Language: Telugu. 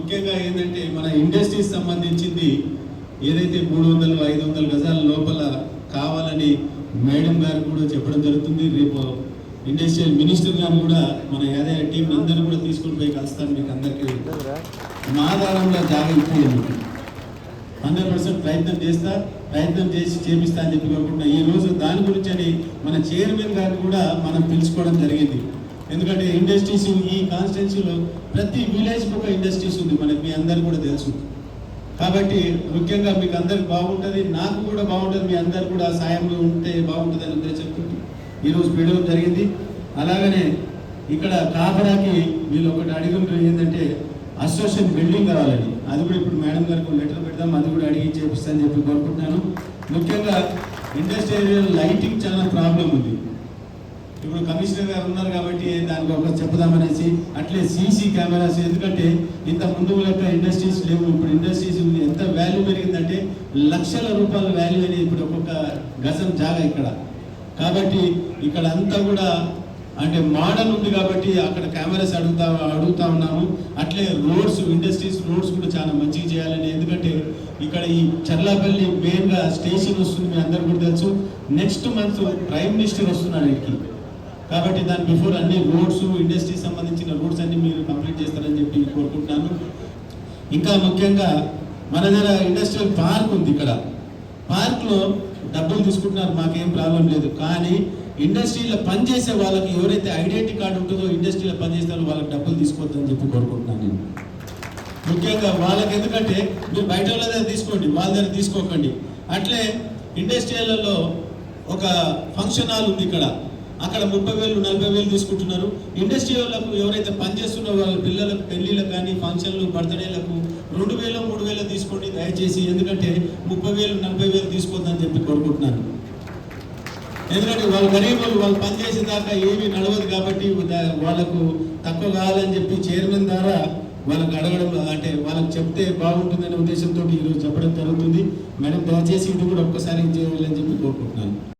ముఖ్యంగా ఏంటంటే మన ఇండస్ట్రీస్ సంబంధించింది ఏదైతే 300 500 గజాల లోపల కావాలని మేడం గారు కూడా చెప్పడం జరుగుతుంది. రేపు ఇండస్ట్రియల్ మినిస్టర్ గారు కూడా మన యాదయ్య టీం అందరూ కూడా తీసుకుని పోయి కలుస్తాను. మీకు అందరికీ మా ఆధారంలో జాగా ఇప్పించాను. 100% ప్రయత్నం చేసి చేపిస్తా అని చెప్పి కోరుకుంటున్నా. ఈ రోజు దాని గురించి అని మన చైర్మన్ గారు కూడా మనం పిలుచుకోవడం జరిగింది. ఎందుకంటే ఇండస్ట్రీస్ ఈ కాన్స్టిట్యున్సీలో ప్రతి విలేజ్కి ఒక ఇండస్ట్రీస్ ఉంది, మనకి మీ అందరు కూడా తెలుసు. కాబట్టి ముఖ్యంగా మీకు అందరికి బాగుంటుంది, నాకు కూడా బాగుంటుంది, మీ అందరు కూడా సాయంలో ఉంటే బాగుంటుంది అని ఉద్దేశంతో ఈరోజు పెట్టడం జరిగింది. అలాగనే ఇక్కడ కాపరాకి వీళ్ళు ఒకటి అడిగిన ఏంటంటే అసోసియేషన్ బిల్డింగ్ కావాలని, అది కూడా ఇప్పుడు మేడం గారికి లెటర్ పెడదాం, అది కూడా అడిగి చేపిస్తా అని చెప్పి కోరుకుంటున్నాను. ముఖ్యంగా ఇండస్ట్రియల్ లైటింగ్ చాలా ప్రాబ్లం ఉంది. ఇప్పుడు కమిషనర్ గారు ఉన్నారు కాబట్టి దానికి ఒక చెప్పుదామనేసి, అట్లే సీసీ కెమెరాస్, ఎందుకంటే ఇంత ముందు లెక్క ఇండస్ట్రీస్ లేవు. ఇప్పుడు ఇండస్ట్రీస్ ఎంత వాల్యూ పెరిగిందంటే లక్షల రూపాయల వాల్యూ అనేది ఇప్పుడు ఒక్కొక్క గజం జాగా ఇక్కడ. కాబట్టి ఇక్కడ అంతా కూడా అంటే మోడల్ ఉంది కాబట్టి అక్కడ కెమెరాస్ అడుగుతా ఉన్నాము. అట్లే రోడ్స్, ఇండస్ట్రీస్ రోడ్స్ కూడా చాలా మంచిగా చేయాలని, ఎందుకంటే ఇక్కడ ఈ చర్లాపల్లి మెయిన్గా స్టేషన్ వస్తుంది, మీ అందరు కూడా తెలుసు. నెక్స్ట్ మంత్ ప్రైమ్ మినిస్టర్ వస్తున్నాడు ఇక్కడికి. కాబట్టి దాని బిఫోర్ అన్ని రోడ్స్, ఇండస్ట్రీకి సంబంధించిన రోడ్స్ అన్ని మీరు కంప్లీట్ చేస్తారని చెప్పి కోరుకుంటున్నాను. ఇంకా ముఖ్యంగా మన దగ్గర ఇండస్ట్రియల్ పార్క్ ఉంది. ఇక్కడ పార్క్లో డబ్బులు తీసుకుంటున్నారు, మాకేం ప్రాబ్లం లేదు. కానీ ఇండస్ట్రీలో పనిచేసే వాళ్ళకి ఎవరైతే ఐడెంటిటీ కార్డు ఉంటుందో ఇండస్ట్రీలో పనిచేస్తారో వాళ్ళకి డబ్బులు తీసుకోవద్దని చెప్పి కోరుకుంటున్నాను నేను. ముఖ్యంగా వాళ్ళకి, ఎందుకంటే మీరు బయట వాళ్ళ దగ్గర తీసుకోండి, వాళ్ళ దగ్గర తీసుకోకండి. అట్లే ఇండస్ట్రియల్లో ఒక ఫంక్షన్ హాల్ ఉంది ఇక్కడ, అక్కడ 30,000 40,000 తీసుకుంటున్నారు. ఇండస్ట్రీ వాళ్ళకు ఎవరైతే పనిచేస్తున్నారో వాళ్ళ పిల్లలకు పెళ్లిళ్ళకు కానీ ఫంక్షన్లు, బర్త్డేలకు 2,000 3,000 తీసుకోండి దయచేసి. ఎందుకంటే 30,000 40,000 తీసుకోవద్దని చెప్పి కోరుకుంటున్నాను. ఎందుకంటే వాళ్ళు గరీబులు, వాళ్ళు పనిచేసే దాకా ఏమీ నడవదు కాబట్టి వాళ్ళకు తక్కువ కావాలని చెప్పి చైర్మన్ ద్వారా వాళ్ళకి అడగడం, అంటే వాళ్ళకి చెప్తే బాగుంటుందనే ఉద్దేశంతో ఈరోజు చెప్పడం జరుగుతుంది. మేడం దయచేసి ఇది కూడా ఒక్కసారి చేయాలని చెప్పి కోరుకుంటున్నాను.